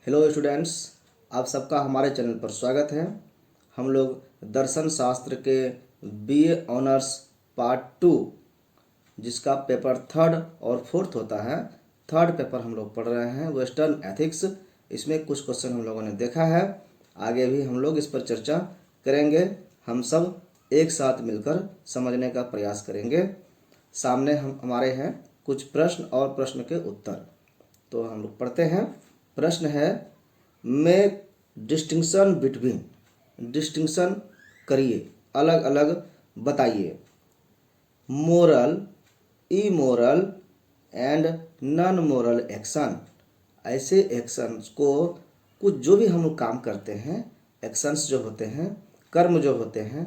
Hello students, आप सबका हमारे चैनल पर स्वागत है। हम लोग दर्शन शास्त्र के बीए ऑनर्स पार्ट 2 जिसका पेपर थर्ड और फोर्थ होता है, थर्ड पेपर हम लोग पढ़ रहे हैं, वेस्टर्न एथिक्स। इसमें कुछ क्वेश्चन हम लोगों ने देखा है, आगे भी हम लोग इस पर चर्चा करेंगे। हम सब एक साथ मिलकर समझने का प्रयास करेंगे। सामने हमारे हैं कुछ प्रश्न और प्रश्न के उत्तर, तो हम लोग पढ़ते हैं। प्रश्न है, मेक डिस्टिंक्शन बिटवीन, डिस्टिंक्शन करिए, अलग अलग बताइए, moral, immoral and non moral action. ऐसे एक्शंस को, कुछ जो भी हम लोग काम करते हैं, एक्शंस जो होते हैं, कर्म जो होते हैं,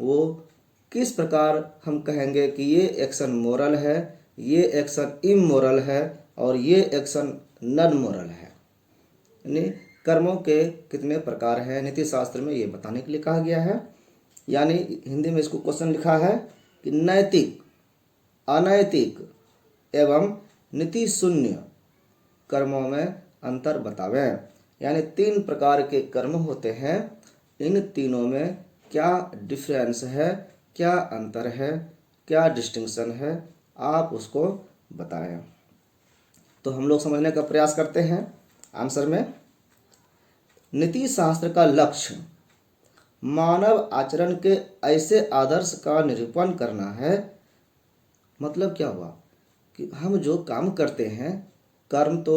वो किस प्रकार हम कहेंगे कि ये एक्शन मोरल है, ये एक्शन इमोरल है और ये एक्शन नॉन मोरल है। यानी कर्मों के कितने प्रकार हैं, नीति शास्त्र में ये बताने के लिए कहा गया है। यानी हिंदी में इसको क्वेश्चन लिखा है कि नैतिक, अनैतिक एवं नीति शून्य कर्मों में अंतर बतावें। यानी 3 प्रकार के कर्म होते हैं, इन तीनों में क्या डिफरेंस है, क्या अंतर है, क्या डिस्टिंक्शन है, आप उसको बताएं। तो हम लोग समझने का प्रयास करते हैं। आंसर में, नीति शास्त्र का लक्ष्य मानव आचरण के ऐसे आदर्श का निरूपण करना है। मतलब क्या हुआ कि हम जो काम करते हैं, कर्म तो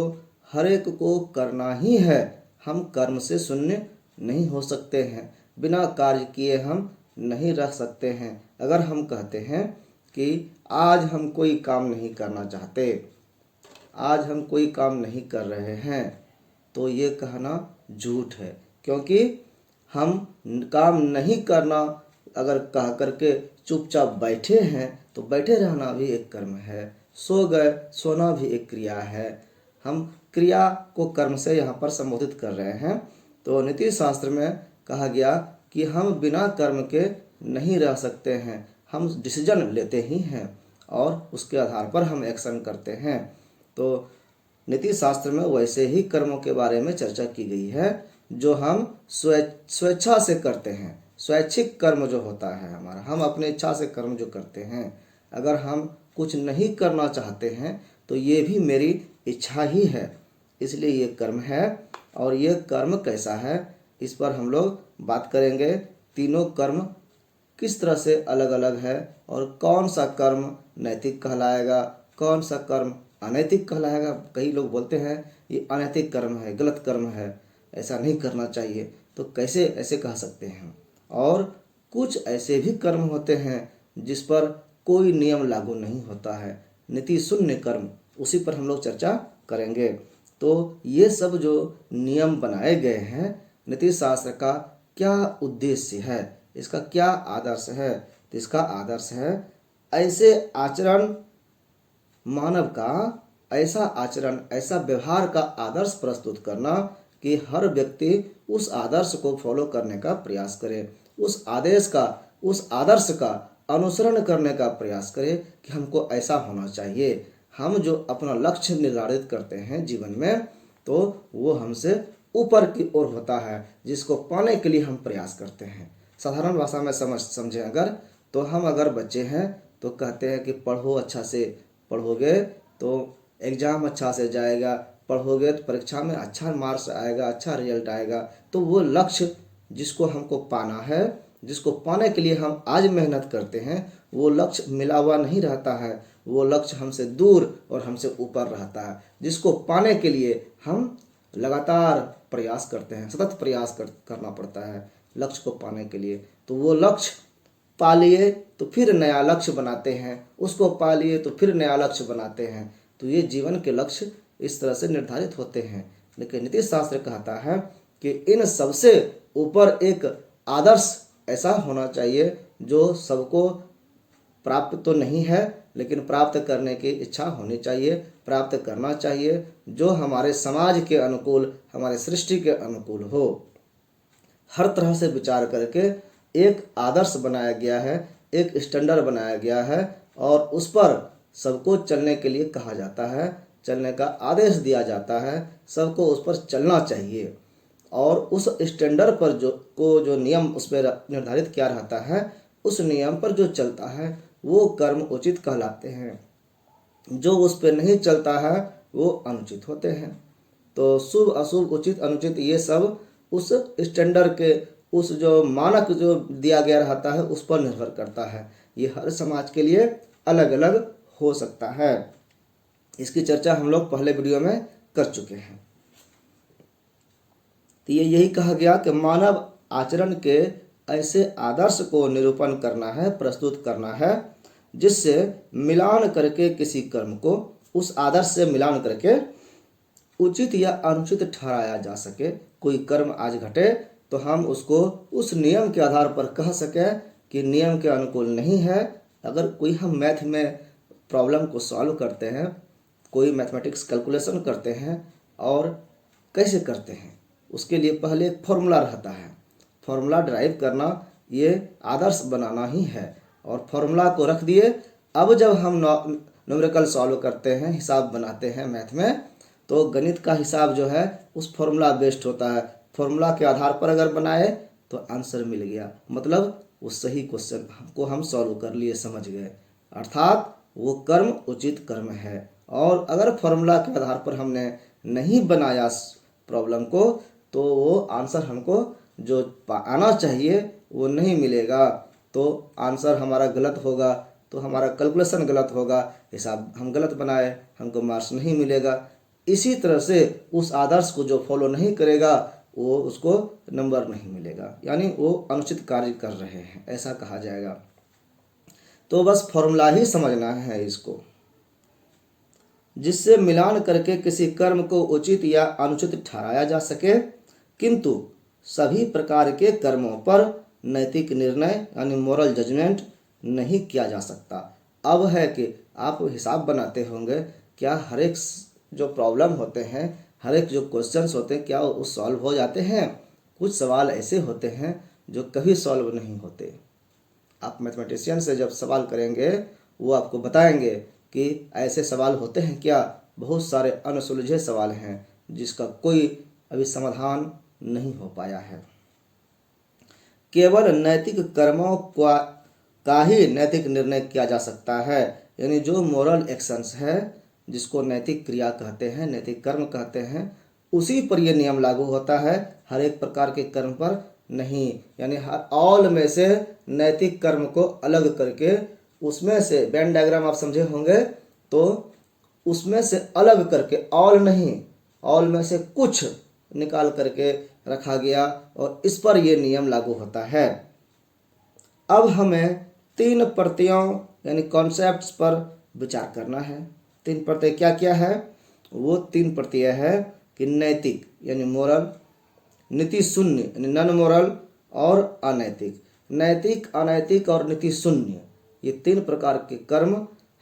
हर एक को करना ही है, हम कर्म से शून्य नहीं हो सकते हैं, बिना कार्य किए हम नहीं रह सकते हैं। अगर हम कहते हैं कि आज हम कोई काम नहीं करना चाहते, आज हम कोई काम नहीं कर रहे हैं, तो ये कहना झूठ है, क्योंकि हम काम नहीं करना अगर कह करके चुपचाप बैठे हैं तो बैठे रहना भी एक कर्म है, सो गए, सोना भी एक क्रिया है। हम क्रिया को कर्म से यहाँ पर संबोधित कर रहे हैं। तो नीति शास्त्र में कहा गया कि हम बिना कर्म के नहीं रह सकते हैं, हम डिसीजन लेते ही हैं और उसके आधार पर हम एक्शन करते हैं। तो नीति शास्त्र में वैसे ही कर्मों के बारे में चर्चा की गई है जो हम स्वेच्छा से करते हैं। स्वैच्छिक कर्म जो होता है हमारा, हम अपने इच्छा से कर्म जो करते हैं। अगर हम कुछ नहीं करना चाहते हैं तो ये भी मेरी इच्छा ही है, इसलिए ये कर्म है। और ये कर्म कैसा है, इस पर हम लोग बात करेंगे। तीनों कर्म किस तरह से अलग अलग है और कौन सा कर्म नैतिक कहलाएगा, कौन सा कर्म अनैतिक कहलाएगा। कई लोग बोलते हैं ये अनैतिक कर्म है, गलत कर्म है, ऐसा नहीं करना चाहिए, तो कैसे ऐसे कह सकते हैं। और कुछ ऐसे भी कर्म होते हैं जिस पर कोई नियम लागू नहीं होता है, नीति शून्य कर्म, उसी पर हम लोग चर्चा करेंगे। तो ये सब जो नियम बनाए गए हैं, नीति शास्त्र का क्या उद्देश्य है, इसका क्या आदर्श है, तो इसका आदर्श है ऐसे आचरण, मानव का ऐसा आचरण, ऐसा व्यवहार का आदर्श प्रस्तुत करना कि हर व्यक्ति उस आदर्श को फॉलो करने का प्रयास करे, उस आदर्श का अनुसरण करने का प्रयास करे कि हमको ऐसा होना चाहिए। हम जो अपना लक्ष्य निर्धारित करते हैं जीवन में, तो वो हमसे ऊपर की ओर होता है, जिसको पाने के लिए हम प्रयास करते हैं। साधारण भाषा में समझें अगर, तो हम अगर बच्चे हैं तो कहते हैं कि पढ़ो, अच्छा से पढ़ोगे तो एग्ज़ाम अच्छा से जाएगा, पढ़ोगे तो परीक्षा में अच्छा मार्क्स आएगा, अच्छा रिजल्ट आएगा। तो वो लक्ष्य जिसको हमको पाना है, जिसको पाने के लिए हम आज मेहनत करते हैं, वो लक्ष्य मिला हुआ नहीं रहता है, वो लक्ष्य हमसे दूर और हमसे ऊपर रहता है, जिसको पाने के लिए हम लगातार प्रयास करते हैं, सतत प्रयास करना पड़ता है लक्ष्य को पाने के लिए। तो वो लक्ष्य पा लिए तो फिर नया लक्ष्य बनाते हैं, उसको पा लिए तो फिर नया लक्ष्य बनाते हैं। तो ये जीवन के लक्ष्य इस तरह से निर्धारित होते हैं। लेकिन नीति शास्त्र कहता है कि इन सबसे ऊपर एक आदर्श ऐसा होना चाहिए जो सबको प्राप्त तो नहीं है, लेकिन प्राप्त करने की इच्छा होनी चाहिए, प्राप्त करना चाहिए, जो हमारे समाज के अनुकूल, हमारे सृष्टि के अनुकूल हो। हर तरह से विचार करके एक आदर्श बनाया गया है, एक स्टैंडर्ड बनाया गया है और उस पर सबको चलने के लिए कहा जाता है। चलने का आदेश दिया जाता है, सबको उस पर चलना चाहिए। और उस स्टैंडर्ड पर जो नियम उस पर निर्धारित किया रहता है, उस नियम पर जो चलता है वो कर्म उचित कहलाते हैं। जो उस पर नहीं चलता है वो अनुचित होते हैं। तो शुभ अशुभ उचित अनुचित ये सब उस स्टैंडर्ड के, उस जो मानक जो दिया गया रहता है उस पर निर्भर करता है। ये हर समाज के लिए अलग अलग हो सकता है। इसकी चर्चा हम लोग पहले वीडियो में कर चुके हैं। तो ये यही कहा गया कि मानव आचरण के ऐसे आदर्श को निरूपण करना है, प्रस्तुत करना है, जिससे मिलान करके किसी कर्म को उस आदर्श से मिलान करके उचित या अनुचित ठहराया जा सके। कोई कर्म आज घटे तो हम उसको उस नियम के आधार पर कह सकें कि नियम के अनुकूल नहीं है। अगर कोई हम मैथ में प्रॉब्लम को सॉल्व करते हैं, कोई मैथमेटिक्स कैलकुलेशन करते हैं, और कैसे करते हैं उसके लिए पहले एक फॉर्मूला रहता है। फॉर्मूला ड्राइव करना ये आदर्श बनाना ही है, और फॉर्मूला को रख दिए। अब जब हम न्यूमेरिकल सॉल्व करते हैं, हिसाब बनाते हैं मैथ में, तो गणित का हिसाब जो है उस फॉर्मूला बेस्ड होता है। फॉर्मूला के आधार पर अगर बनाए तो आंसर मिल गया, मतलब वो सही क्वेश्चन को हम सॉल्व कर लिए, समझ गए, अर्थात वो कर्म उचित कर्म है। और अगर फॉर्मूला के आधार पर हमने नहीं बनाया प्रॉब्लम को, तो वो आंसर हमको जो आना चाहिए वो नहीं मिलेगा, तो आंसर हमारा गलत होगा, तो हमारा कैलकुलेशन गलत होगा, हिसाब हम गलत बनाए, हमको मार्क्स नहीं मिलेगा। इसी तरह से उस आदर्श को जो फॉलो नहीं करेगा वो उसको नंबर नहीं मिलेगा, यानी वो अनुचित कार्य कर रहे हैं, ऐसा कहा जाएगा। तो बस फॉर्मूला ही समझना है इसको, जिससे मिलान करके किसी कर्म को उचित या अनुचित ठहराया जा सके, किंतु सभी प्रकार के कर्मों पर नैतिक निर्णय यानी मोरल जजमेंट नहीं किया जा सकता। अब है कि आप हिसाब बनाते होंगे, क्या हर एक जो प्रॉब्लम होते हैं, हर एक जो क्वेश्चंस होते हैं, क्या वो सॉल्व हो जाते हैं? कुछ सवाल ऐसे होते हैं जो कभी सॉल्व नहीं होते। आप मैथमेटिशियन से जब सवाल करेंगे वो आपको बताएंगे कि ऐसे सवाल होते हैं क्या। बहुत सारे अनसुलझे सवाल हैं जिसका कोई अभी समाधान नहीं हो पाया है। केवल नैतिक कर्मों का ही नैतिक निर्णय किया जा सकता है, यानी जो मोरल एक्शंस है, जिसको नैतिक क्रिया कहते हैं, नैतिक कर्म कहते हैं, उसी पर यह नियम लागू होता है, हर एक प्रकार के कर्म पर नहीं। यानी ऑल में से नैतिक कर्म को अलग करके, उसमें से वेन डायग्राम आप समझे होंगे, तो उसमें से अलग करके, ऑल नहीं, ऑल में से कुछ निकाल करके रखा गया, और इस पर यह नियम लागू होता है। अब हमें 3 प्रत्ययों यानी कॉन्सेप्ट्स पर विचार करना है। 3 प्रत्यय क्या क्या है? वो 3 प्रत्यय है कि नैतिक यानी मोरल, नीति शून्य यानी नॉन मोरल, और अनैतिक। नैतिक, अनैतिक और नीति शून्य, ये 3 प्रकार के कर्म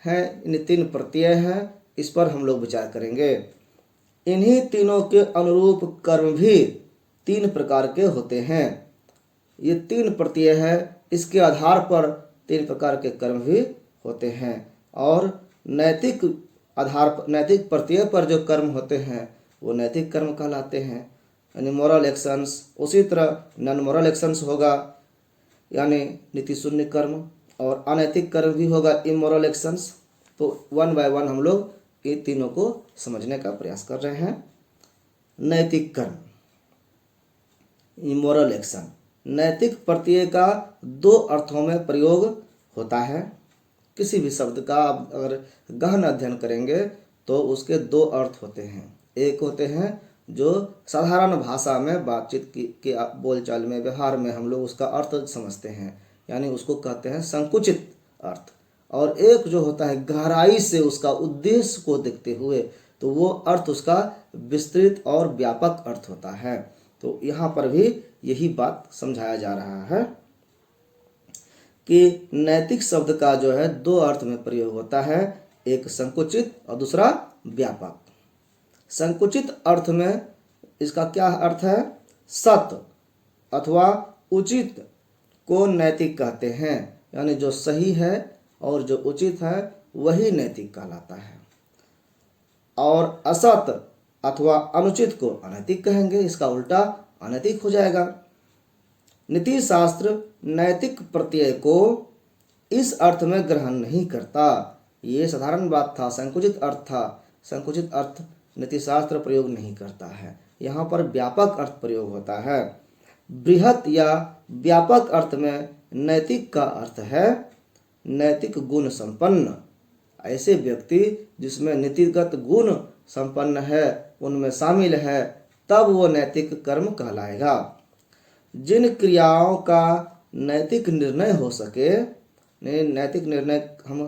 हैं, इन 3 प्रत्यय हैं, इस पर हम लोग विचार करेंगे। इन्हीं तीनों के अनुरूप कर्म भी 3 प्रकार के होते हैं। ये 3 प्रत्यय है, इसके आधार पर 3 प्रकार के कर्म भी होते हैं। और नैतिक आधार पर, नैतिक प्रत्यय पर जो कर्म होते हैं वो नैतिक कर्म कहलाते हैं, यानी मोरल एक्शंस। उसी तरह नॉन मोरल एक्शंस होगा यानी नीति शून्य कर्म, और अनैतिक कर्म भी होगा इमोरल एक्शंस। तो 1 बाय 1 हम लोग ये तीनों को समझने का प्रयास कर रहे हैं। नैतिक कर्म, इमोरल एक्शन। नैतिक प्रत्यय का 2 अर्थों में प्रयोग होता है। किसी भी शब्द का आप अगर गहन अध्ययन करेंगे तो उसके 2 अर्थ होते हैं। एक होते हैं जो साधारण भाषा में बातचीत की बोलचाल में, व्यवहार में हम लोग उसका अर्थ समझते हैं, यानी उसको कहते हैं संकुचित अर्थ। और एक जो होता है गहराई से उसका उद्देश्य को देखते हुए, तो वो अर्थ उसका विस्तृत और व्यापक अर्थ होता है। तो यहाँ पर भी यही बात समझाया जा रहा है कि नैतिक शब्द का जो है 2 अर्थ में प्रयोग होता है, एक संकुचित और दूसरा व्यापक। संकुचित अर्थ में इसका क्या अर्थ है? सत्य अथवा उचित को नैतिक कहते हैं, यानी जो सही है और जो उचित है वही नैतिक कहलाता है। और असत अथवा अनुचित को अनैतिक कहेंगे, इसका उल्टा अनैतिक हो जाएगा। नीति शास्त्र नैतिक प्रत्यय को इस अर्थ में ग्रहण नहीं करता। ये साधारण बात था, संकुचित अर्थ था। संकुचित अर्थ नीति शास्त्र प्रयोग नहीं करता है, यहाँ पर व्यापक अर्थ प्रयोग होता है। बृहत या व्यापक अर्थ में नैतिक का अर्थ है नैतिक गुण संपन्न। ऐसे व्यक्ति जिसमें नीतिगत गुण संपन्न है, उनमें शामिल है, तब वो नैतिक कर्म कहलाएगा। जिन क्रियाओं का नैतिक निर्णय हो सके, नैतिक निर्णय हम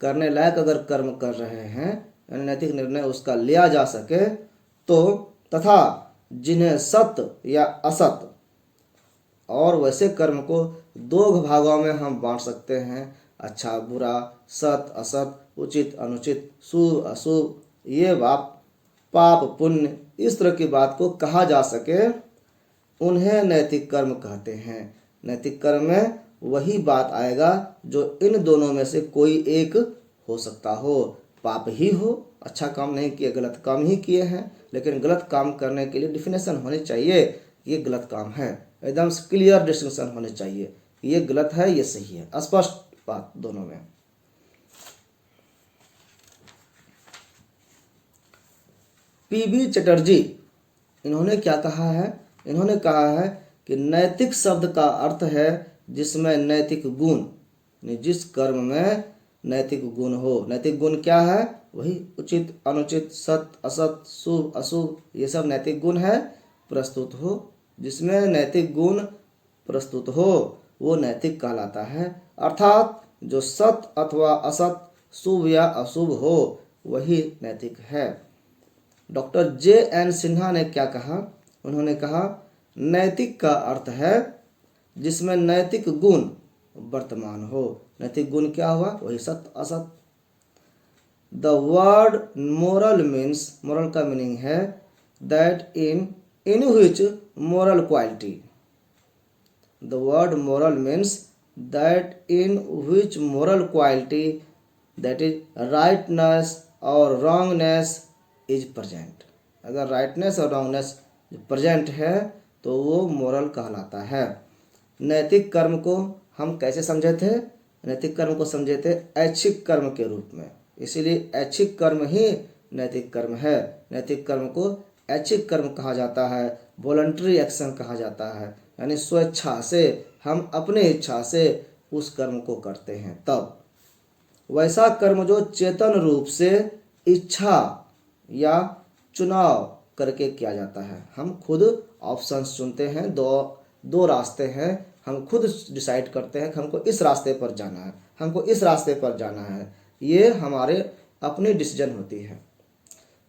करने लायक अगर कर्म कर रहे हैं, नैतिक निर्णय उसका लिया जा सके तो, तथा जिन्हें सत या असत, और वैसे कर्म को दो भागों में हम बांट सकते हैं, अच्छा बुरा, सत असत, उचित अनुचित, शुभ अशुभ, ये पाप पुण्य, इस तरह की बात को कहा जा सके, उन्हें नैतिक कर्म कहते हैं। नैतिक कर्म में वही बात आएगा जो इन दोनों में से कोई एक हो सकता हो। पाप ही हो, अच्छा काम नहीं किए, गलत काम ही किए हैं, लेकिन गलत काम करने के लिए डिफिनेशन होनी चाहिए, ये गलत काम है, एकदम क्लियर डिस्टिंक्शन होने चाहिए, ये गलत है ये सही है, स्पष्ट बात दोनों में। पीबी चटर्जी इन्होंने क्या कहा है? इन्होंने कहा है कि नैतिक शब्द का अर्थ है जिसमें नैतिक गुण, जिस कर्म में नैतिक गुण हो। नैतिक गुण क्या है? वही उचित अनुचित, सत असत, शुभ अशुभ, ये सब नैतिक गुण है प्रस्तुत हो। जिसमें नैतिक गुण प्रस्तुत हो वो नैतिक कहलाता है। अर्थात जो सत अथवा असत, शुभ या अशुभ हो, वही नैतिक है। Doctor J.N. सिन्हा ने क्या कहा? उन्होंने कहा नैतिक का अर्थ है जिसमें नैतिक गुण वर्तमान हो। नैतिक गुण क्या हुआ? वही सत असत। The word moral means, moral का मीनिंग है that in which moral quality. The word moral means that in which moral quality, that is rightness or wrongness is present. अगर rightness और wrongness present है तो वो मोरल कहलाता है। नैतिक कर्म को हम कैसे समझे थे? नैतिक कर्म को समझे थे ऐच्छिक कर्म के रूप में, इसीलिए ऐच्छिक कर्म ही नैतिक कर्म है। नैतिक कर्म को ऐच्छिक कर्म कहा जाता है, वॉलंटरी एक्शन कहा जाता है, यानी स्वेच्छा से, हम अपने इच्छा से उस कर्म को करते हैं। तब वैसा कर्म जो चेतन रूप से इच्छा या चुनाव करके किया जाता है, हम खुद ऑप्शंस चुनते हैं, दो रास्ते हैं, हम खुद डिसाइड करते हैं कि हमको इस रास्ते पर जाना है, हमको इस रास्ते पर जाना है, ये हमारे अपनी डिसीजन होती है।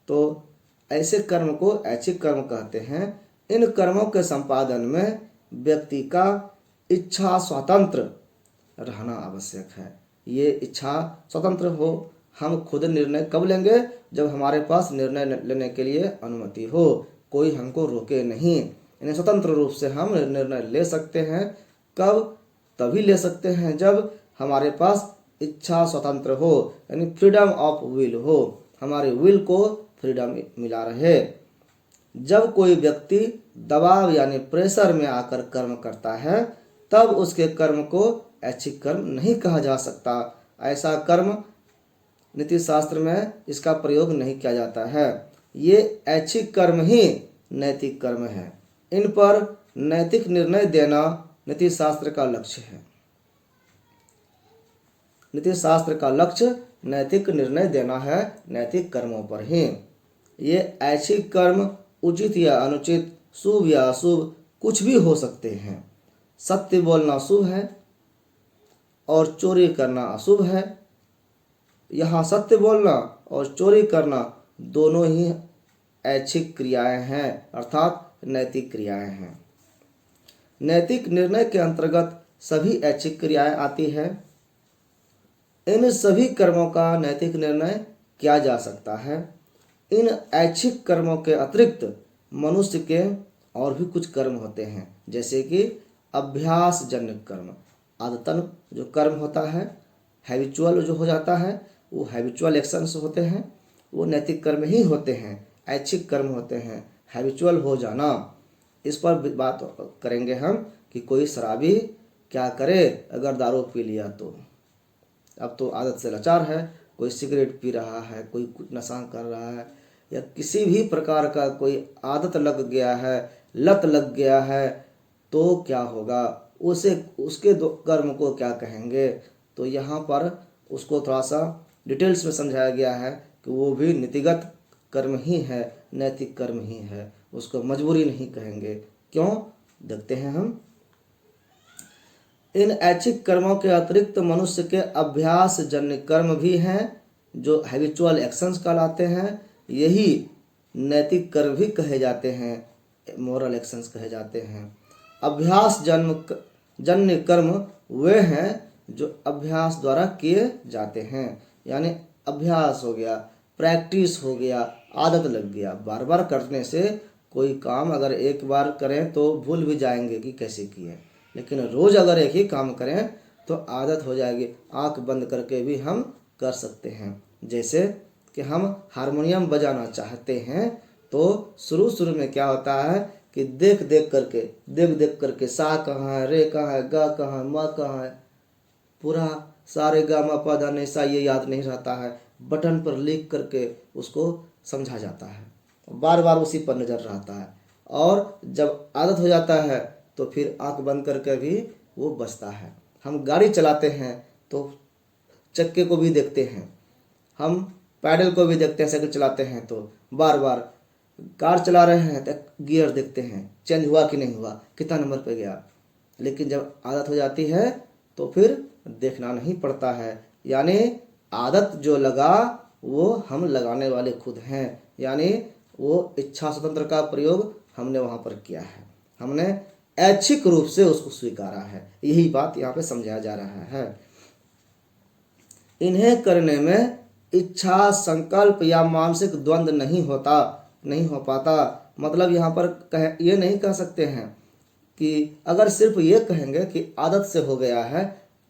तो ऐसे कर्म को ऐच्छिक कर्म कहते हैं। इन कर्मों के संपादन में व्यक्ति का इच्छा स्वतंत्र रहना आवश्यक है। ये इच्छा स्वतंत्र हो, हम खुद निर्णय कब लेंगे? जब हमारे पास निर्णय लेने के लिए अनुमति हो, कोई हमको रोके नहीं। इन्हें स्वतंत्र रूप से हम निर्णय ले सकते हैं। कब? तभी ले सकते हैं जब हमारे पास इच्छा स्वतंत्र हो, यानी फ्रीडम ऑफ विल हो, हमारे विल को फ्रीडम मिला रहे। जब कोई व्यक्ति दबाव यानी प्रेशर में आकर कर्म करता है, तब उसके कर्म को ऐच्छिक कर्म नहीं कहा जा सकता। ऐसा कर्म नीति शास्त्र में इसका प्रयोग नहीं किया जाता है। ये ऐच्छिक कर्म ही नैतिक कर्म है। इन पर नैतिक निर्णय देना नीति शास्त्र का लक्ष्य है। नीति शास्त्र का लक्ष्य नैतिक निर्णय देना है, नैतिक कर्मों पर ही। ये ऐच्छिक कर्म उचित या अनुचित, शुभ या अशुभ कुछ भी हो सकते हैं। सत्य बोलना शुभ है और चोरी करना अशुभ है। यहाँ सत्य बोलना और चोरी करना दोनों ही ऐच्छिक क्रियाएं हैं, अर्थात नैतिक क्रियाएं हैं। नैतिक निर्णय के अंतर्गत सभी ऐच्छिक क्रियाएं आती है। इन सभी कर्मों का नैतिक निर्णय किया जा सकता है। इन ऐच्छिक कर्मों के अतिरिक्त मनुष्य के और भी कुछ कर्म होते हैं, जैसे कि अभ्यास जन्य कर्म, आदतन जो कर्म होता है, हैबिचुअल जो हो जाता है, वो हैबिचुअल एक्शंस होते हैं। वो नैतिक कर्म ही होते हैं, ऐच्छिक कर्म होते हैं, हैबिचुअल हो जाना। इस पर बात करेंगे हम कि कोई शराबी क्या करे अगर दारू पी लिया तो। अब तो आदत से लाचार है, कोई सिगरेट पी रहा है, कोई कुछ नशा कर रहा है, या किसी भी प्रकार का कोई आदत लग गया है, लत लग गया है, तो क्या होगा, उसे उसके कर्म को क्या कहेंगे। तो यहाँ पर उसको थोड़ा सा डिटेल्स में समझाया गया है कि वो भी नीतिगत कर्म ही है, नैतिक कर्म ही है, उसको मजबूरी नहीं कहेंगे। क्यों, देखते हैं हम। इन ऐच्छिक कर्मों के अतिरिक्त मनुष्य के अभ्यास जन्य कर्म भी हैं जो हैबिचुअल एक्शंस कहलाते हैं। यही नैतिक कर्म भी कहे जाते हैं, मोरल एक्शंस कहे जाते हैं। अभ्यास जन्य कर्म वे हैं जो अभ्यास द्वारा किए जाते हैं, यानी अभ्यास हो गया, प्रैक्टिस हो गया, आदत लग गया। बार बार करने से कोई काम अगर एक बार करें तो भूल भी जाएंगे कि कैसे किए, लेकिन रोज अगर एक ही काम करें तो आदत हो जाएगी। आंख बंद करके भी हम कर सकते हैं। जैसे कि हम हारमोनियम बजाना चाहते हैं तो शुरू में क्या होता है कि देख देख करके सा कहाँ है, रे कहाँ है, गा कहाँ है, मा कहाँ है, पूरा सारे गा मा पा धा नि सा ये याद नहीं रहता है। बटन पर लिख करके उसको समझा जाता है, बार बार उसी पर नज़र रहता है, और जब आदत हो जाता है तो फिर आंख बंद करके भी वो बजता है। हम गाड़ी चलाते हैं तो चक्के को भी देखते हैं, हम पैडल को भी देखते हैं, साइकिल चलाते हैं तो बार बार, कार चला रहे हैं तो गियर देखते हैं, चेंज हुआ कि नहीं हुआ, कितना नंबर पे गया। लेकिन जब आदत हो जाती है तो फिर देखना नहीं पड़ता है, यानी आदत जो लगा वो हम लगाने वाले खुद हैं, यानी वो इच्छा स्वतंत्र का प्रयोग हमने वहाँ पर किया है, हमने ऐच्छिक रूप से उसको स्वीकारा है। यही बात यहाँ पे समझाया जा रहा है। इन्हें करने में इच्छा, संकल्प या मानसिक द्वंद्व नहीं हो पाता। मतलब यहाँ पर ये नहीं कह सकते हैं कि अगर सिर्फ ये कहेंगे कि आदत से हो गया है,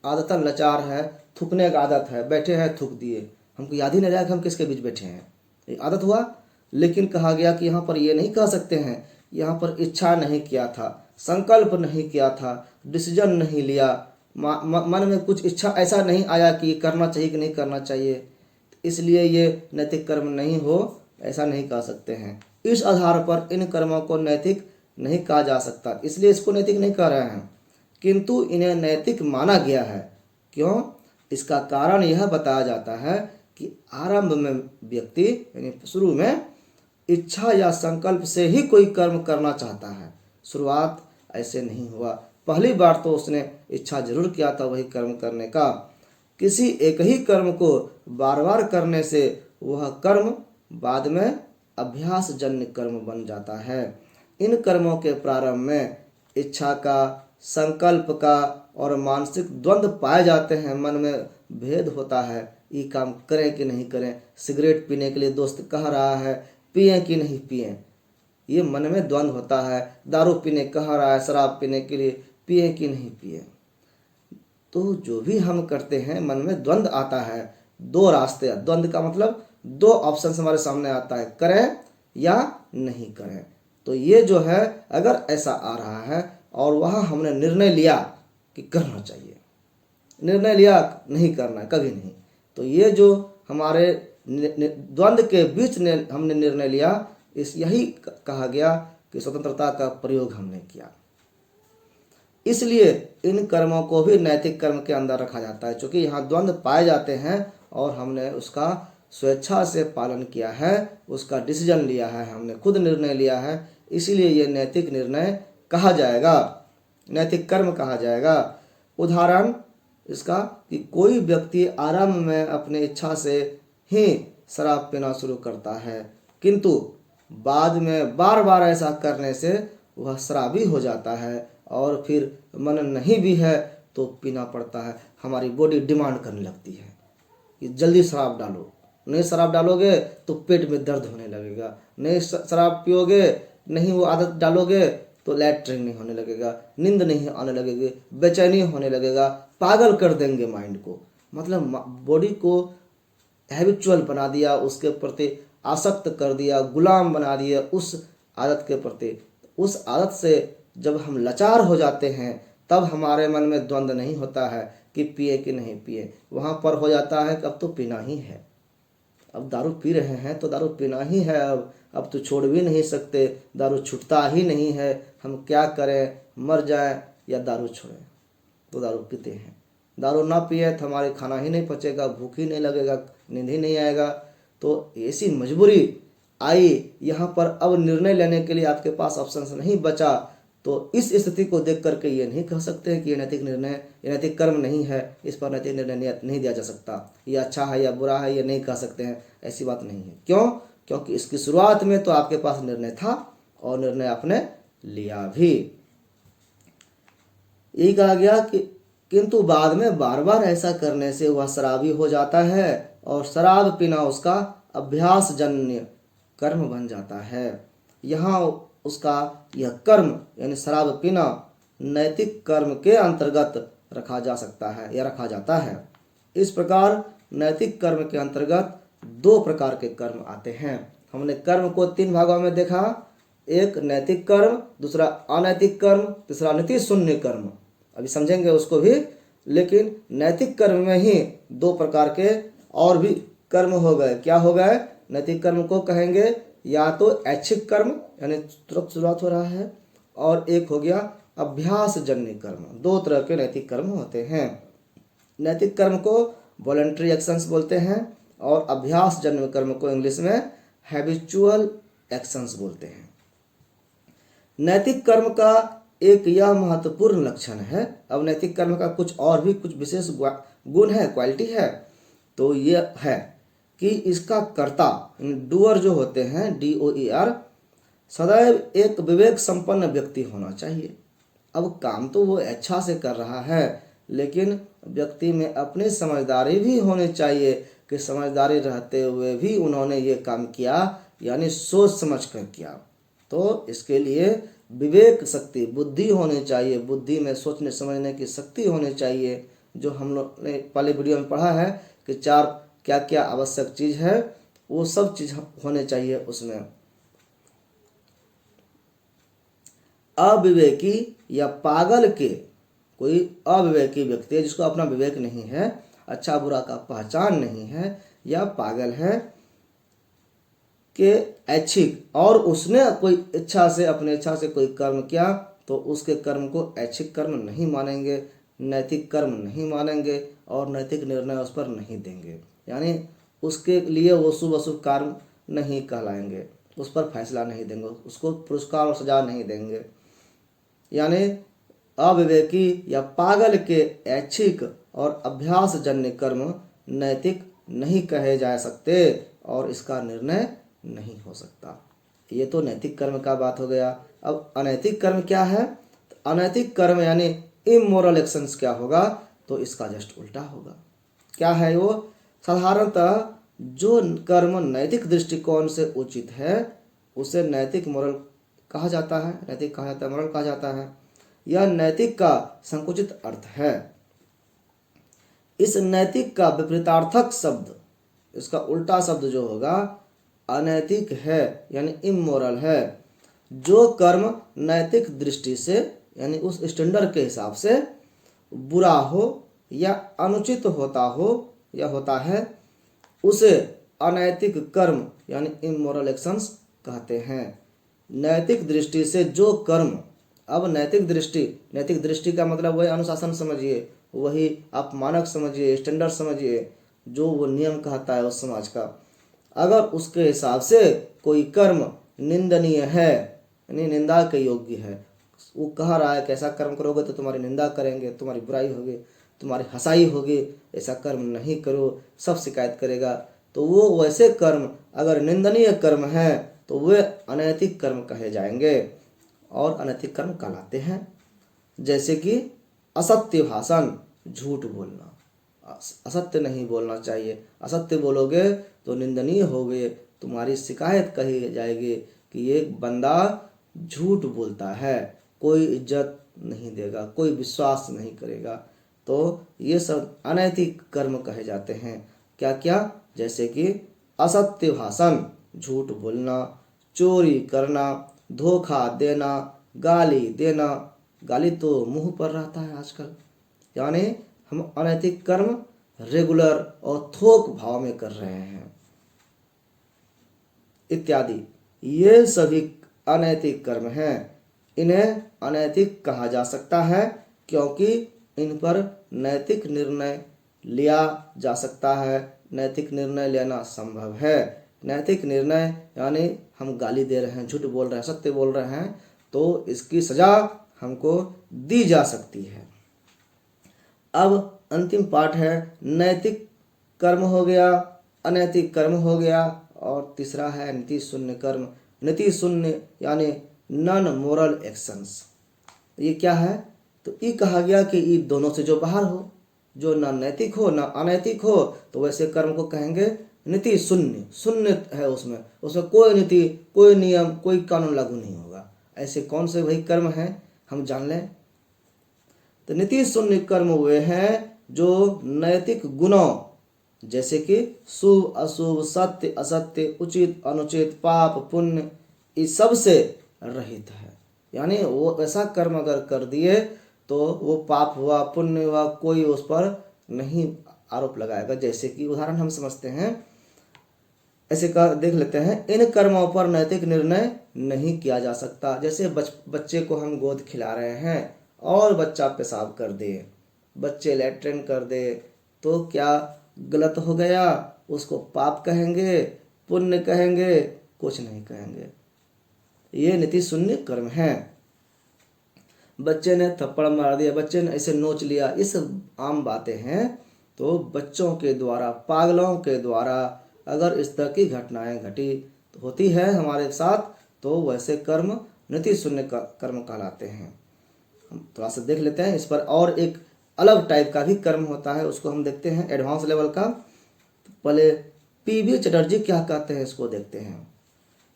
आदतन लाचार है, थूकने का आदत है, बैठे हैं थूक दिए, हमको याद ही नहीं रहा कि हम किसके बीच बैठे हैं, ये आदत हुआ। लेकिन कहा गया कि यहाँ पर ये नहीं कह सकते हैं, यहाँ पर इच्छा नहीं किया था, संकल्प नहीं किया था, डिसीजन नहीं लिया, मन में कुछ इच्छा ऐसा नहीं आया कि करना चाहिए कि नहीं करना चाहिए, इसलिए ये नैतिक कर्म नहीं हो, ऐसा नहीं कह सकते हैं। इस आधार पर इन कर्मों को नैतिक नहीं कहा जा सकता, इसलिए इसको नैतिक नहीं कह रहे हैं, किंतु इन्हें नैतिक माना गया है। क्यों, इसका कारण यह बताया जाता है कि आरंभ में व्यक्ति यानी शुरू में इच्छा या संकल्प से ही कोई कर्म करना चाहता है, शुरुआत ऐसे नहीं हुआ। पहली बार तो उसने इच्छा जरूर किया था वही कर्म करने का। किसी एक ही कर्म को बार बार करने से वह कर्म बाद में अभ्यास जन्य कर्म बन जाता है। इन कर्मों के प्रारंभ में इच्छा का, संकल्प का और मानसिक द्वंद्व पाए जाते हैं, मन में भेद होता है, ये काम करें कि नहीं करें। सिगरेट पीने के लिए दोस्त कह रहा है, पिएं कि नहीं पिएं, ये मन में द्वंद्व होता है। दारू पीने कह रहा है, शराब पीने के लिए, पिएं कि नहीं पिएं। तो जो भी हम करते हैं मन में द्वंद्व आता है। दो रास्ते, द्वंद्व का मतलब दो ऑप्शन हमारे सामने आता है, करें या नहीं करें। तो ये जो है अगर ऐसा आ रहा है और वहाँ हमने निर्णय लिया कि करना चाहिए, निर्णय लिया नहीं करना कभी नहीं, तो ये जो हमारे द्वंद्व के बीच हमने निर्णय लिया, इस यही कहा गया कि स्वतंत्रता का प्रयोग हमने किया। इसलिए इन कर्मों को भी नैतिक कर्म के अंदर रखा जाता है, क्योंकि यहाँ द्वंद्व पाए जाते हैं और हमने उसका स्वेच्छा से पालन किया है, उसका डिसीजन लिया है, हमने खुद निर्णय लिया है, इसीलिए ये नैतिक निर्णय कहा जाएगा, नैतिक कर्म कहा जाएगा। उदाहरण इसका कि कोई व्यक्ति आरंभ में अपनी इच्छा से ही शराब पीना शुरू करता है, किंतु बाद में बार बार ऐसा करने से वह शराबी हो जाता है और फिर मन नहीं भी है तो पीना पड़ता है। हमारी बॉडी डिमांड करने लगती है कि जल्दी शराब डालो, नहीं शराब डालोगे तो पेट में दर्द होने लगेगा, नहीं शराब पियोगे, नहीं वो आदत डालोगे तो लैट्रिन नहीं होने लगेगा, नींद नहीं आने लगेगी, बेचैनी होने लगेगा, पागल कर देंगे माइंड को। मतलब बॉडी को हैबिचुअल बना दिया, उसके प्रति आसक्त कर दिया, गुलाम बना दिया उस आदत के प्रति। उस आदत से जब हम लाचार हो जाते हैं तब हमारे मन में द्वंद्व नहीं होता है कि पिए कि नहीं पिए, वहाँ पर हो जाता है कि अब तो पीना ही है। अब दारू पी रहे हैं तो दारू पीना ही है, अब तो छोड़ भी नहीं सकते, दारू छूटता ही नहीं है, हम क्या करें, मर जाएं या दारू छोड़ें, तो दारू पीते हैं। दारू ना पिए तो हमारे खाना ही नहीं पचेगा, भूख ही नहीं लगेगा, नींद ही नहीं आएगा। तो ऐसी मजबूरी आई, यहाँ पर अब निर्णय लेने के लिए आपके पास ऑप्शन नहीं बचा। तो इस स्थिति को देख करके ये नहीं कह सकते कि ये नैतिक निर्णय, ये नैतिक कर्म नहीं है, इस पर नैतिक निर्णय नहीं दिया जा सकता, ये अच्छा है या बुरा है ये नहीं कह सकते हैं, ऐसी बात नहीं है। क्यों? क्योंकि इसकी शुरुआत में तो आपके पास निर्णय था और निर्णय आपने लिया भी। यही कहा गया कि किंतु बाद में बार बार ऐसा करने से वह शराबी हो जाता है और शराब पीना उसका अभ्यास जन्य कर्म बन जाता है। यहाँ उसका यह कर्म यानी शराब पीना नैतिक कर्म के अंतर्गत रखा जा सकता है या रखा जाता है। इस प्रकार नैतिक कर्म के अंतर्गत दो प्रकार के कर्म आते हैं। हमने कर्म को तीन भागों में देखा, एक नैतिक कर्म, दूसरा अनैतिक कर्म, तीसरा नीति शून्य कर्म। अभी समझेंगे उसको भी, लेकिन नैतिक कर्म में ही दो प्रकार के और भी कर्म हो गए। क्या हो गए? नैतिक कर्म को कहेंगे या तो ऐच्छिक कर्म यानी तुरंत शुरुआत हो रहा है, और एक हो गया अभ्यास जन्य कर्म। दो तरह के नैतिक कर्म होते हैं। नैतिक कर्म को वॉलंटरी एक्शंस बोलते हैं और अभ्यास जन्य कर्म को इंग्लिश में हैबिचुअल एक्शंस बोलते हैं। नैतिक कर्म का एक यह महत्वपूर्ण लक्षण है, अब नैतिक कर्म का कुछ और भी कुछ विशेष गुण है, क्वालिटी है, तो ये है कि इसका कर्ता डूअर जो होते हैं DOER सदैव एक विवेक संपन्न व्यक्ति होना चाहिए। अब काम तो वो अच्छा से कर रहा है, लेकिन व्यक्ति में अपनी समझदारी भी होनी चाहिए कि समझदारी रहते हुए भी उन्होंने ये काम किया, यानी सोच समझ कर किया। तो इसके लिए विवेक शक्ति, बुद्धि होनी चाहिए, बुद्धि में सोचने समझने की शक्ति होनी चाहिए। जो हम लोग ने पहले वीडियो में पढ़ा है कि चार क्या क्या आवश्यक चीज़ है, वो सब चीज़ होने चाहिए उसमें। अविवेकी या पागल के, कोई अविवेकी व्यक्ति है जिसको अपना विवेक नहीं है, अच्छा बुरा का पहचान नहीं है, या पागल है कि ऐच्छिक और उसने कोई इच्छा से, अपने इच्छा से कोई कर्म किया, तो उसके कर्म को ऐच्छिक कर्म नहीं मानेंगे, नैतिक कर्म नहीं मानेंगे और नैतिक निर्णय उस पर नहीं देंगे। यानी उसके लिए वो शुभ अशुभ कर्म नहीं कहलाएंगे, उस पर फैसला नहीं देंगे, उसको पुरस्कार और सजा नहीं देंगे। यानी अविवेकी या पागल के ऐच्छिक और अभ्यास जन्य कर्म नैतिक नहीं कहे जा सकते और इसका निर्णय नहीं हो सकता। ये तो नैतिक कर्म का बात हो गया। अब अनैतिक कर्म क्या है? तो अनैतिक कर्म यानी इमोरल एक्शंस क्या होगा? तो इसका जस्ट उल्टा होगा। क्या है वो? साधारणतः जो कर्म नैतिक दृष्टिकोण से उचित है उसे नैतिक मोरल कहा जाता है, नैतिक कहा जाता है, मोरल कहा जाता है। यह नैतिक का संकुचित अर्थ है। इस नैतिक का विपरीतार्थक शब्द, इसका उल्टा शब्द जो होगा अनैतिक है, यानी इमोरल है। जो कर्म नैतिक दृष्टि से यानी उस स्टैंडर्ड के हिसाब से बुरा हो या अनुचित होता हो या होता है, उसे अनैतिक कर्म यानी इमोरल एक्शंस कहते हैं। नैतिक दृष्टि से जो कर्म, अब नैतिक दृष्टि का मतलब वही अनुशासन समझिए, वही आप मानक समझिए, स्टैंडर्ड समझिए, जो वो नियम कहता है उस समाज का। अगर उसके हिसाब से कोई कर्म निंदनीय है यानी निंदा के योग्य है, वो कह रहा है कि ऐसा कर्म करोगे तो तुम्हारी निंदा करेंगे, तुम्हारी बुराई होगी, तुम्हारी हंसाई होगी, ऐसा कर्म नहीं करो, सब शिकायत करेगा, तो वो वैसे कर्म अगर निंदनीय कर्म है तो वे अनैतिक कर्म कहे जाएंगे और अनैतिक कर्म कहलाते हैं। जैसे कि असत्य भाषण, झूठ बोलना, असत्य नहीं बोलना चाहिए, असत्य बोलोगे तो निंदनीय होगे, तुम्हारी शिकायत कही जाएगी कि ये बंदा झूठ बोलता है, कोई इज्जत नहीं देगा, कोई विश्वास नहीं करेगा। तो ये सब अनैतिक कर्म कहे जाते हैं। क्या क्या? जैसे कि असत्य भाषण, झूठ बोलना, चोरी करना, धोखा देना, गाली देना। गाली तो मुंह पर रहता है आजकल। यानी हम अनैतिक कर्म रेगुलर और थोक भाव में कर रहे हैं इत्यादि। ये सभी अनैतिक कर्म हैं। इन्हें अनैतिक कहा जा सकता है क्योंकि इन पर नैतिक निर्णय लिया जा सकता है, नैतिक निर्णय लेना संभव है। नैतिक निर्णय यानी हम गाली दे रहे हैं, झूठ बोल रहे हैं, सत्य बोल रहे हैं, तो इसकी सजा हमको दी जा सकती है। अब अंतिम पार्ट है नैतिक कर्म हो गया, अनैतिक कर्म हो गया, और तीसरा है नीति शून्य कर्म। नीति शून्य यानी नॉन मोरल एक्शंस। ये क्या है? तो ये कहा गया कि ये दोनों से जो बाहर हो, जो ना नैतिक हो ना अनैतिक हो, तो वैसे कर्म को कहेंगे नीति शून्य। शून्य है उसमें कोई नीति, कोई नियम, कोई कानून लागू नहीं होगा। ऐसे कौन से भाई कर्म हैं हम जान लें। तो नीति शून्य कर्म वे हैं जो नैतिक गुणों जैसे कि शुभ अशुभ, सत्य असत्य, उचित अनुचित, पाप पुण्य, इस सब से रहित है। यानी वो ऐसा कर्म अगर कर दिए तो वो पाप हुआ, पुण्य हुआ, कोई उस पर नहीं आरोप लगाएगा। जैसे कि उदाहरण हम समझते हैं, ऐसे कर देख लेते हैं, इन कर्मों पर नैतिक निर्णय नहीं किया जा सकता। जैसे बच्चे को हम गोद खिला रहे हैं और बच्चा पेशाब कर दे, बच्चे लैट्रिन कर दे, तो क्या गलत हो गया? उसको पाप कहेंगे, पुण्य कहेंगे? कुछ नहीं कहेंगे। ये नीति शून्य कर्म है। बच्चे ने थप्पड़ मार दिया, बच्चे ने ऐसे नोच लिया, ये सब आम बातें हैं। तो बच्चों के द्वारा, पागलों के द्वारा अगर इस तरह की घटनाएं घटी होती है हमारे साथ, तो वैसे कर्म नीति शून्य कर्म कहलाते हैं। हम थोड़ा सा देख लेते हैं इस पर। और एक अलग टाइप का भी कर्म होता है, उसको हम देखते हैं एडवांस लेवल का। पहले पीवी चटर्जी क्या कहते हैं इसको देखते हैं।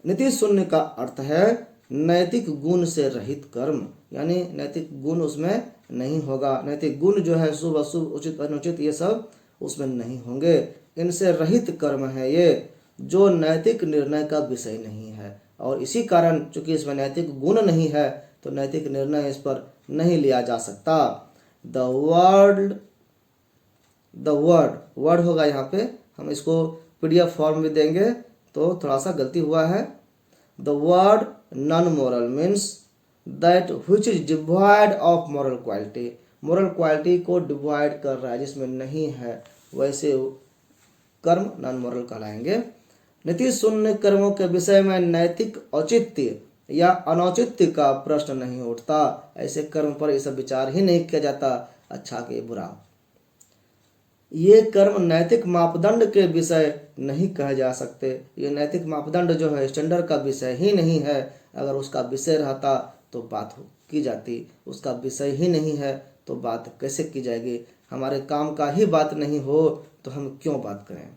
नीति शून्य का अर्थ है नैतिक गुण से रहित कर्म, यानी नैतिक गुण उसमें नहीं होगा। नैतिक गुण जो है शुभ अशुभ, उचित अनुचित, ये सब उसमें नहीं होंगे। इनसे रहित कर्म है ये, जो नैतिक निर्णय का विषय नहीं है। और इसी कारण चूंकि इसमें नैतिक गुण नहीं है तो नैतिक निर्णय इस पर नहीं लिया जा सकता। वर्ड होगा यहाँ पे, हम इसको पीडीएफ फॉर्म में देंगे तो थोड़ा सा गलती हुआ है। The word non moral means that which is devoid of moral quality. Moral quality को डिवॉइड कर रहा है, जिसमें नहीं है, वैसे कर्म नॉन मोरल कहलाएंगे। नीति शून्य कर्मों के विषय में नैतिक औचित्य या अनौचित्य का प्रश्न नहीं उठता। ऐसे कर्म पर यह सब विचार ही नहीं किया जाता, अच्छा के बुरा। ये कर्म नैतिक मापदंड के विषय नहीं कहे जा सकते। ये नैतिक मापदंड जो है स्टैंडर्ड का विषय ही नहीं है। अगर उसका विषय रहता तो बात की जाती, उसका विषय ही नहीं है तो बात कैसे की जाएगी। हमारे काम का ही बात नहीं हो तो हम क्यों बात करें।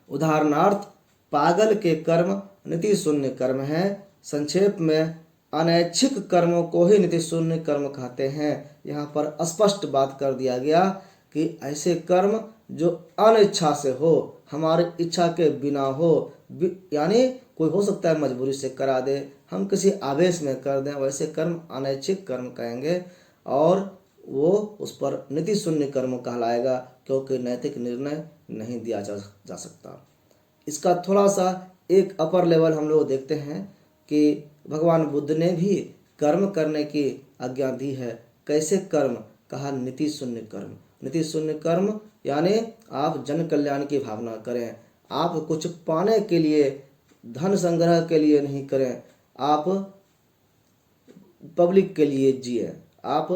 उदाहरणार्थ, पागल के कर्म नीति शून्य कर्म है। संक्षेप में अनैच्छिक कर्मों को ही नीति शून्य कर्म कहते हैं। यहाँ पर स्पष्ट बात कर दिया गया कि ऐसे कर्म जो अनिच्छा से हो, हमारी इच्छा के बिना हो, यानी कोई हो सकता है मजबूरी से करा दे, हम किसी आवेश में कर दें, वैसे कर्म अनैच्छिक कर्म कहेंगे। और वो उस पर नीति शून्य कर्म कहलाएगा क्योंकि नैतिक निर्णय नहीं दिया जा सकता। इसका थोड़ा सा एक अपर लेवल हम लोग देखते हैं कि भगवान बुद्ध ने भी कर्म करने की आज्ञा दी है। कैसे कर्म? कहा नीति शून्य कर्म। नीति शून्य कर्म यानी आप जन कल्याण की भावना करें, आप कुछ पाने के लिए, धन संग्रह के लिए नहीं करें, आप पब्लिक के लिए जिए, आप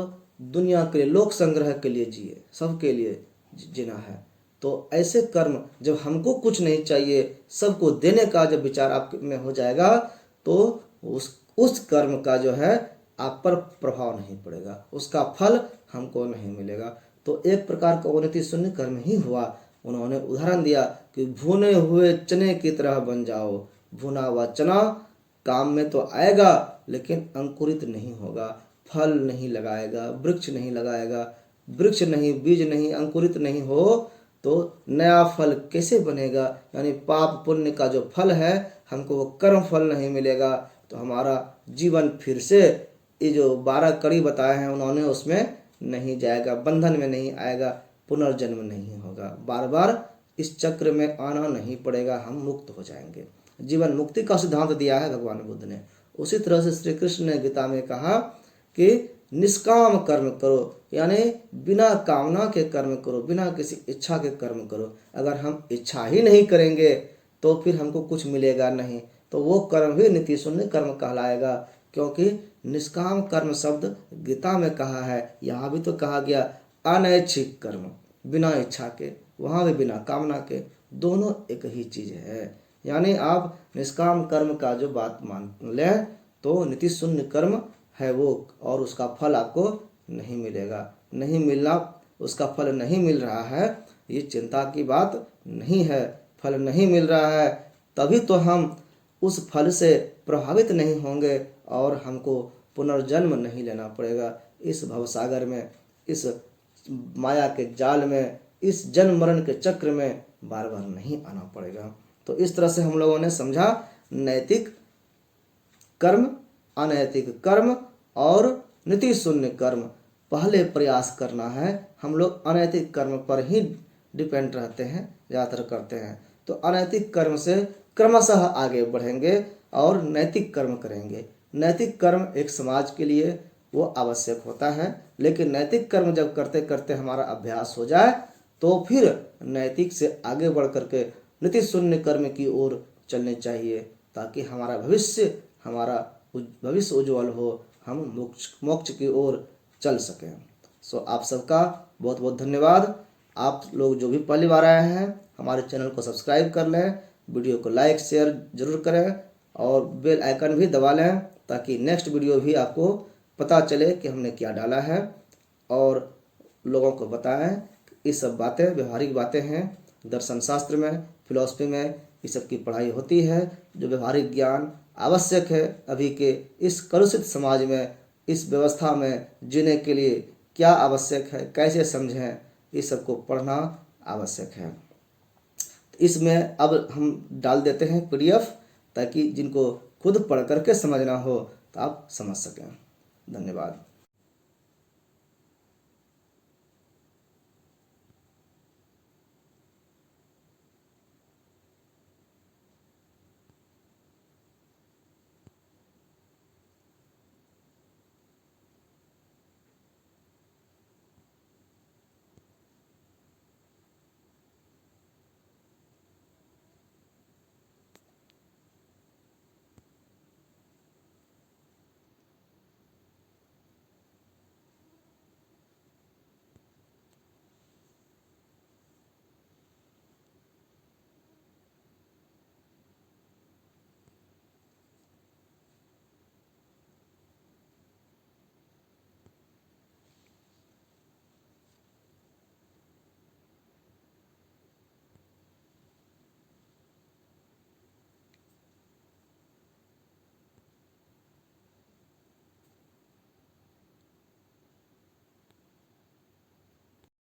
दुनिया के लिए, लोक संग्रह के लिए जिए, सबके लिए जीना है। तो ऐसे कर्म जब हमको कुछ नहीं चाहिए, सबको देने का जब विचार आप में हो जाएगा तो उस कर्म का जो है आप पर प्रभाव नहीं पड़ेगा, उसका फल हमको नहीं मिलेगा। तो एक प्रकार का नीति शून्य कर्म ही हुआ। उन्होंने उदाहरण दिया कि भुने हुए चने की तरह बन जाओ। भुना हुआ चना काम में तो आएगा लेकिन अंकुरित नहीं होगा, फल नहीं लगाएगा, वृक्ष नहीं लगाएगा। वृक्ष नहीं, बीज नहीं, अंकुरित नहीं हो तो नया फल कैसे बनेगा, यानी पाप पुण्य का जो फल है हमको वो कर्म फल नहीं मिलेगा, तो हमारा जीवन फिर से ये जो 12 कड़ी बताए हैं उन्होंने उसमें नहीं जाएगा, बंधन में नहीं आएगा, पुनर्जन्म नहीं होगा, बार बार इस चक्र में आना नहीं पड़ेगा, हम मुक्त हो जाएंगे। जीवन मुक्ति का सिद्धांत दिया है भगवान बुद्ध ने। उसी तरह से श्री कृष्ण ने गीता में कहा कि निष्काम कर्म करो, यानी बिना कामना के कर्म करो, बिना किसी इच्छा के कर्म करो। अगर हम इच्छा ही नहीं करेंगे तो फिर हमको कुछ मिलेगा नहीं, तो वो कर्म भी नीति शून्य कर्म कहलाएगा, क्योंकि निष्काम कर्म शब्द गीता में कहा है, यहाँ भी तो कहा गया अनैच्छिक कर्म, बिना इच्छा के, वहाँ भी बिना कामना के, दोनों एक ही चीज है। यानी आप निष्काम कर्म का जो बात मान लें तो नीति शून्य कर्म है वो, और उसका फल आपको नहीं मिलेगा, नहीं मिलना, उसका फल नहीं मिल रहा है, ये चिंता की बात नहीं है। फल नहीं मिल रहा है तभी तो हम उस फल से प्रभावित नहीं होंगे और हमको पुनर्जन्म नहीं लेना पड़ेगा। इस भवसागर में, इस माया के जाल में, इस जन्म मरण के चक्र में बार बार नहीं आना पड़ेगा। तो इस तरह से हम लोगों ने समझा नैतिक कर्म, अनैतिक कर्म और नीति शून्य कर्म। पहले प्रयास करना है, हम लोग अनैतिक कर्म पर ही डिपेंड रहते हैं, ज़्यादातर करते हैं, तो अनैतिक कर्म से क्रमशः आगे बढ़ेंगे और नैतिक कर्म करेंगे। नैतिक कर्म एक समाज के लिए वो आवश्यक होता है, लेकिन नैतिक कर्म जब करते करते हमारा अभ्यास हो जाए तो फिर नैतिक से आगे बढ़ करके नीति शून्य कर्म की ओर चलने चाहिए, ताकि हमारा भविष्य उज्जवल हो, हम मोक्ष की ओर चल सकें। सो आप सबका बहुत बहुत धन्यवाद। आप लोग जो भी पहली बार आए हैं हमारे चैनल को सब्सक्राइब कर लें, वीडियो को लाइक शेयर जरूर करें और बेल आइकन भी दबा लें, ताकि नेक्स्ट वीडियो भी आपको पता चले कि हमने क्या डाला है, और लोगों को बताएं। ये सब बातें व्यवहारिक बातें हैं, दर्शन शास्त्र में, फिलॉसफी में ये सब की पढ़ाई होती है, जो व्यवहारिक ज्ञान आवश्यक है अभी के इस कलुषित समाज में, इस व्यवस्था में जीने के लिए क्या आवश्यक है, कैसे समझें, इस सब को पढ़ना आवश्यक है। इसमें अब हम डाल देते हैं PDF, ताकि जिनको खुद पढ़ करके समझना हो तो आप समझ सकें। धन्यवाद।